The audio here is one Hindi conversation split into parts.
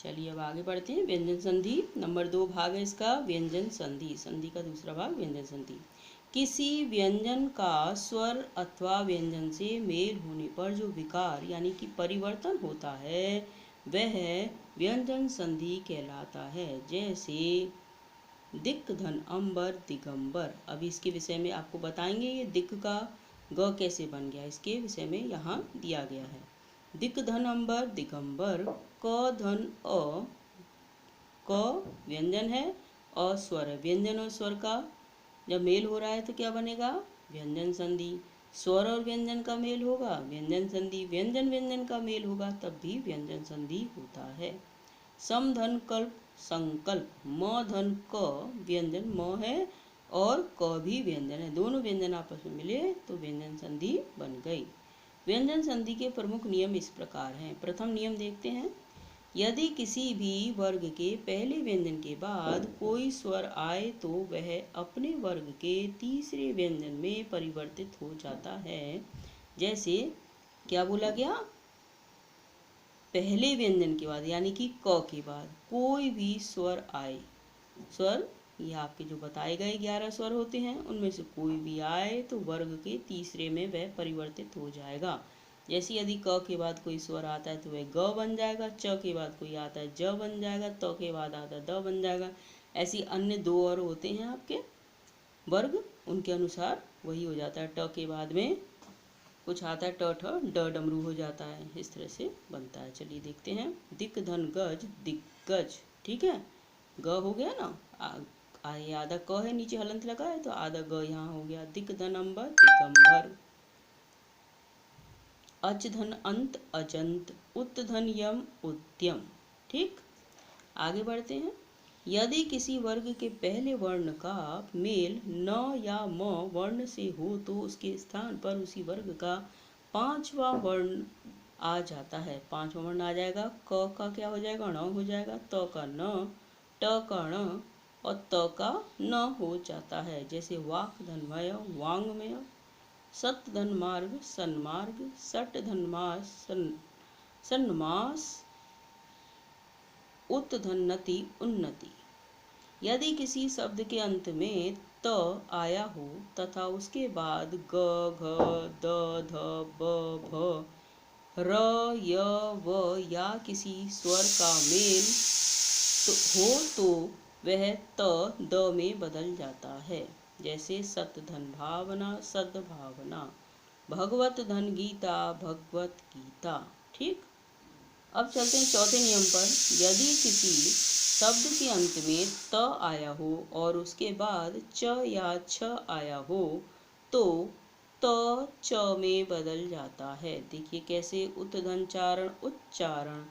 चलिए अब आगे बढ़ते हैं। व्यंजन संधि नंबर 2 भाग है इसका, व्यंजन संधि। संधि का दूसरा भाग व्यंजन संधि। किसी व्यंजन का स्वर अथवा व्यंजन से मेल होने पर जो विकार यानी कि परिवर्तन होता है वह व्यंजन संधि कहलाता है। जैसे दिक् धन अंबर दिगंबर। अभी इसके विषय में आपको बताएंगे, ये दिक् का ग कैसे बन गया, इसके विषय में यहाँ दिया गया है। दिक् धन अंबर दिगंबर, क धन अ, क व्यंजन है, अ स्वर है। व्यंजन और स्वर का जब मेल हो रहा है तो क्या बनेगा, व्यंजन संधि। स्वर और व्यंजन का मेल होगा, व्यंजन संधि। व्यंजन व्यंजन का मेल होगा तब भी व्यंजन संधि होता है। सम धन कल्प संकल्प, म धन क व्यंजन म है और क भी व्यंजन है, दोनों व्यंजन आपस में मिले तो व्यंजन संधि बन गई। व्यंजन संधि के प्रमुख नियम इस प्रकार हैं। प्रथम नियम देखते हैं। यदि किसी भी वर्ग के पहले व्यंजन के बाद कोई स्वर आए तो वह अपने वर्ग के तीसरे व्यंजन में परिवर्तित हो जाता है। जैसे क्या बोला गया, पहले व्यंजन के बाद यानी कि क के बाद कोई भी स्वर आए, स्वर ये आपके जो बताए गए 11 स्वर होते हैं उनमें से कोई भी आए तो वर्ग के तीसरे में वह परिवर्तित हो जाएगा। जैसे यदि क के बाद कोई स्वर आता है तो वह ग बन जाएगा, च के बाद कोई आता है ज बन जाएगा, त के बाद आता है द बन जाएगा। ऐसी अन्य 2 और होते हैं आपके वर्ग, उनके अनुसार वही हो जाता है। ट के बाद में कुछ आता है ट ठ ड डमरू हो जाता है, इस तरह से बनता है। चलिए देखते हैं। दिक् धन गज दिग्गज, ठीक है, ग हो गया ना, ये आधा क है, नीचे हलंत लगा है तो आधा ग यहाँ हो गया। दिक् धन अंबर दिगंबर, अच धन अंत अजंत, उत धन यम उद्यम। ठीक, आगे बढ़ते हैं। यदि किसी वर्ग के पहले वर्ण का मेल न या म वर्ण से हो तो उसके स्थान पर उसी वर्ग का 5वां वर्ण आ जाता है। 5वां वर्ण आ जाएगा। क का क्या हो जाएगा, ण हो जाएगा, त का न, ट का ण और त का न हो जाता है। जैसे वाक धनमय वांगमय, सत धन मार्ग सन्मार्ग, सट धन मास सन्मास, उत धन नति उन्नति। यदि किसी शब्द के अंत में त आया हो तथा उसके बाद ग घ द ध ब भ र य व या किसी स्वर का मेल हो तो वह त द में बदल जाता है। जैसे सत धन भावना सद्भावना, भगवत धन गीता भगवत गीता। ठीक, अब चलते हैं चौथे नियम पर। यदि किसी शब्द के अंत में त आया हो और उसके बाद च या छ आया हो तो त च में बदल जाता है। देखिए कैसे, उत धन चारण उच्चारण,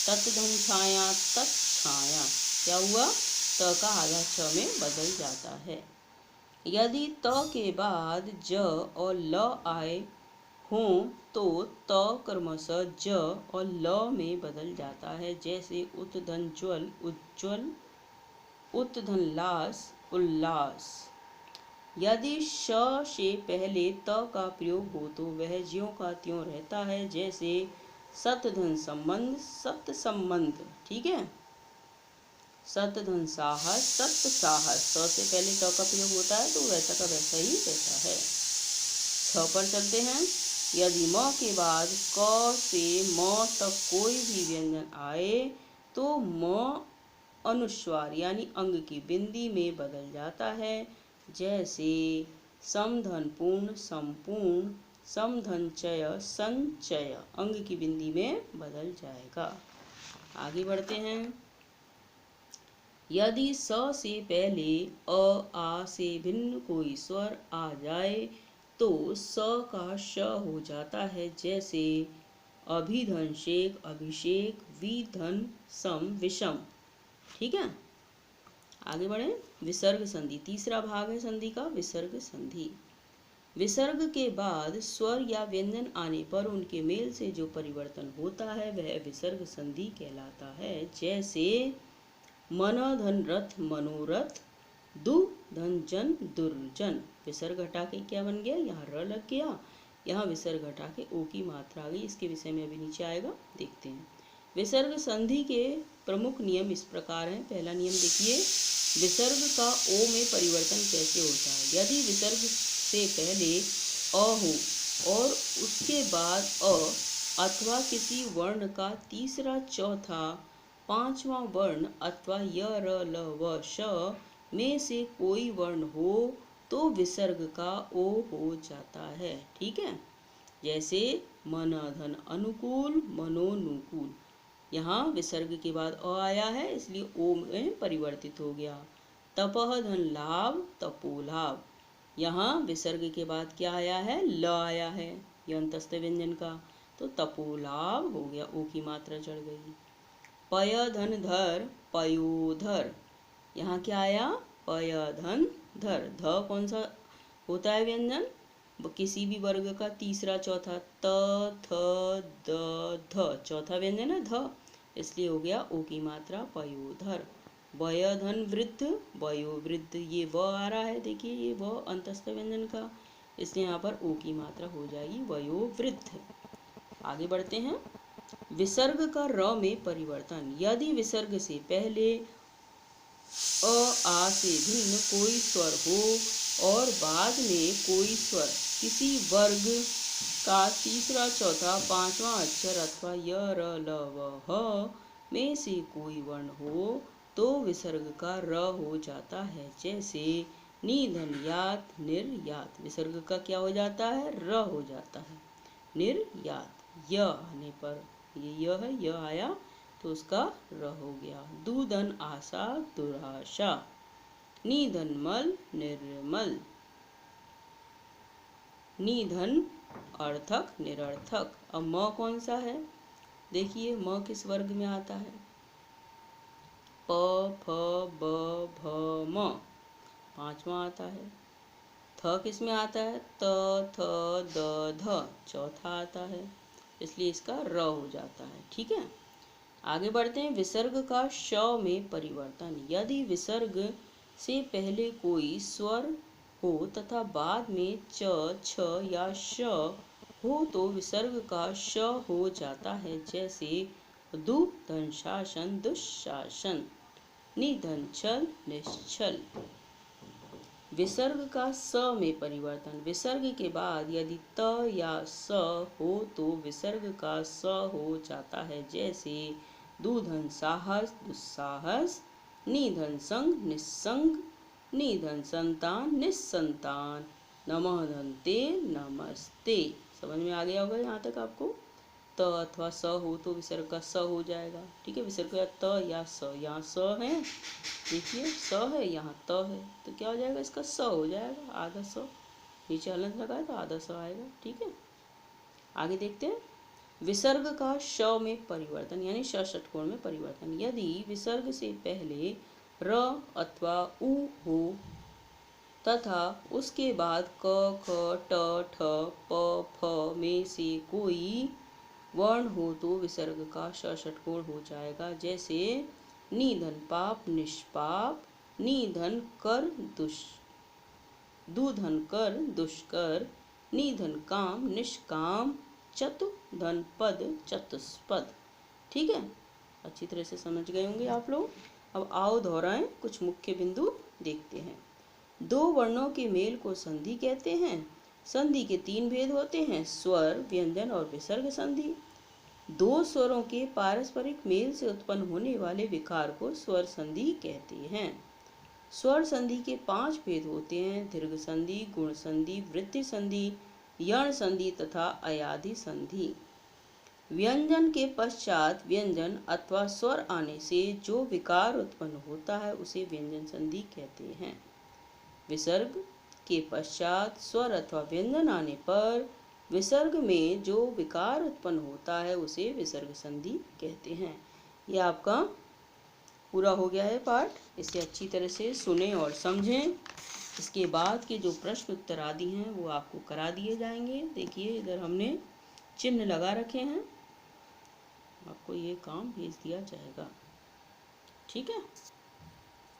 तत् धन छाया तत्छाया, क्या हुआ, त का आधा छ में बदल जाता है। यदि त के बाद ज और ल आए हों तो त क्रमशः ज और ल में बदल जाता है। जैसे उत धन ज्वल उज्ज्वल, उत धन लास उल्लास। यदि श से पहले त का प्रयोग हो तो वह ज्यों का त्यों रहता है। जैसे सत धन संबंध सत संबंध, ठीक है, सत धन साहस सत साहस, स से पहले त का प्रयोग होता है तो वैसा का वैसा ही रहता है। 6 पर चलते हैं। यदि म के बाद क से म तक कोई भी व्यंजन आए तो म अनुस्वार यानी अंग की बिंदी में बदल जाता है। जैसे समधन पूर्ण संपूर्ण, समधन चय संचय, अंग की बिंदी में बदल जाएगा। आगे बढ़ते हैं। यदि स से पहले अ आ से भिन्न कोई स्वर आ जाए तो स का श हो जाता है। जैसे अभिधन शेख अभिषेक, विधन सम विषम। ठीक है, आगे बढ़े। विसर्ग संधि तीसरा भाग है संधि का, विसर्ग संधि। विसर्ग के बाद स्वर या व्यंजन आने पर उनके मेल से जो परिवर्तन होता है वह विसर्ग संधि कहलाता है। जैसे मन धन रथ मनोरथ, दु धन जन दुर्जन। विसर्ग हटा के क्या बन गया, यहाँ र लग गया, यहाँ विसर्ग हटा के ओ की मात्रा आ गई। इसके विषय में अभी नीचे आएगा, देखते हैं। विसर्ग संधि के प्रमुख नियम इस प्रकार हैं। पहला नियम देखिए, विसर्ग का ओ में परिवर्तन कैसे होता है। यदि विसर्ग से पहले अ हो और उसके बाद अ अथवा किसी वर्ण का तीसरा, चौथा, पांचवा वर्ण अथवा य, र, ल, व, श में से कोई वर्ण हो तो विसर्ग का ओ हो जाता है। ठीक है, जैसे मन, धन, अनुकूल, मनोनुकूल। यहाँ विसर्ग के बाद अ आया है इसलिए ओ में परिवर्तित हो गया। तपह, धन, लाभ, तपोलाभ। यहाँ विसर्ग के बाद क्या आया है, ल आया है यंतस्त व्यंजन का, तो तपोलाभ हो गया, ओ की मात्रा चढ़ गई। पय, धन, धर, पयोधर। यहाँ क्या आया, पय, धन, धर। ध कौन सा होता है व्यंजन, किसी भी वर्ग का तीसरा, चौथा, त, थ, द, ध, चौथा व्यंजन है ध, इसलिए हो गया ओ की मात्रा, पयोधर। वय, धन, वृद्ध, वयोवृद्ध। ये व आ रहा है, देखिए ये व अंतस्थ व्यंजन का, इसलिए यहाँ पर ओ की मात्रा हो जाएगी वयोवृद्ध। आगे बढ़ते हैं। विसर्ग का र में परिवर्तन। यदि विसर्ग से पहले अ, आ से भिन्न कोई स्वर हो और बाद में कोई स्वर किसी वर्ग का तीसरा, चौथा, पांचवा अक्षर अथवा य, र, ल, व, ह में से कोई वर्ण हो तो विसर्ग का र हो जाता है। जैसे निधन, यात, निर्यात। विसर्ग का क्या हो जाता है, र हो जाता है। निर्यात, य आने पर, ये य है, य आया तो उसका र हो गया। दूधन, आशा, दुराशा। निधन, मल, निर्मल। निधन, अर्थक, निरर्थक। अब म कौन सा है, देखिए म किस वर्ग में आता है, प, फ, ब, भ, म, पांचवा आता है। थ किस में आता है, त, थ, द, ध, चौथा आता है, इसलिए इसका र हो जाता है। ठीक है, आगे बढ़ते हैं। विसर्ग का श में परिवर्तन। यदि विसर्ग से पहले कोई स्वर हो तथा बाद में च, छ या श हो तो विसर्ग का श हो जाता है। जैसे दु, धन, शासन, दुशासन। निधन, छल, निश्चल। विसर्ग का स में परिवर्तन। विसर्ग के बाद यदि त या स हो तो विसर्ग का स हो जाता है। जैसे दूधन, साहस, दुस्साहस। निधन, संग, निस्संग। निधन, संतान, निस्संतान। नमः, धनते, नमस्ते। समझ में आ गया होगा यहाँ तक आपको। त अथवा स हो तो विसर्ग का स हो जाएगा। ठीक है, विसर्ग का त या स, यहाँ स है, देखिए स है, यहाँ त है, तो क्या हो जाएगा, इसका स हो जाएगा, आधा स। नीचे हलंत लगा है तो आधा स आएगा। ठीक है, आगे देखते हैं। विसर्ग का श में परिवर्तन यानी श षटकोण में परिवर्तन। यदि विसर्ग से पहले र अथवा उ हो तथा उसके बाद क, ख, ट, ठ, प, फ में से कोई वर्ण हो तो विसर्ग का श षटकोण हो जाएगा। जैसे निधन, पाप, निष्पाप। निधन, कर, दुधन, कर, दुष्कर। निधन, काम, निष्काम। चतु, धन, पद, चतुष्पद। ठीक है, अच्छी तरह से समझ गए होंगे आप लोग। अब आओ दोहराएं, कुछ मुख्य बिंदु देखते हैं। दो वर्णों के मेल को संधि कहते हैं। संधि के तीन भेद होते हैं, स्वर, व्यंजन और विसर्ग संधि। दो स्वरों के पारस्परिक मेल से उत्पन्न होने वाले विकार को स्वर संधि कहते हैं। स्वर संधि के 5 भेद होते हैं, दीर्घ संधि, गुण संधि, वृद्धि संधि, यण संधि तथा अयाधि संधि। व्यंजन के पश्चात व्यंजन अथवा स्वर आने से जो विकार उत्पन्न होता है उसे व्यंजन संधि कहते हैं। विसर्ग के पश्चात स्वर अथवा व्यंजन आने पर विसर्ग में जो विकार उत्पन्न होता है उसे विसर्ग संधि कहते हैं। यह आपका पूरा हो गया है पाठ। इसे अच्छी तरह से सुने और समझें। इसके बाद के जो प्रश्न उत्तर आदि हैं वो आपको करा दिए जाएंगे। देखिए इधर हमने चिन्ह लगा रखे हैं, आपको ये काम भेज दिया जाएगा। ठीक है।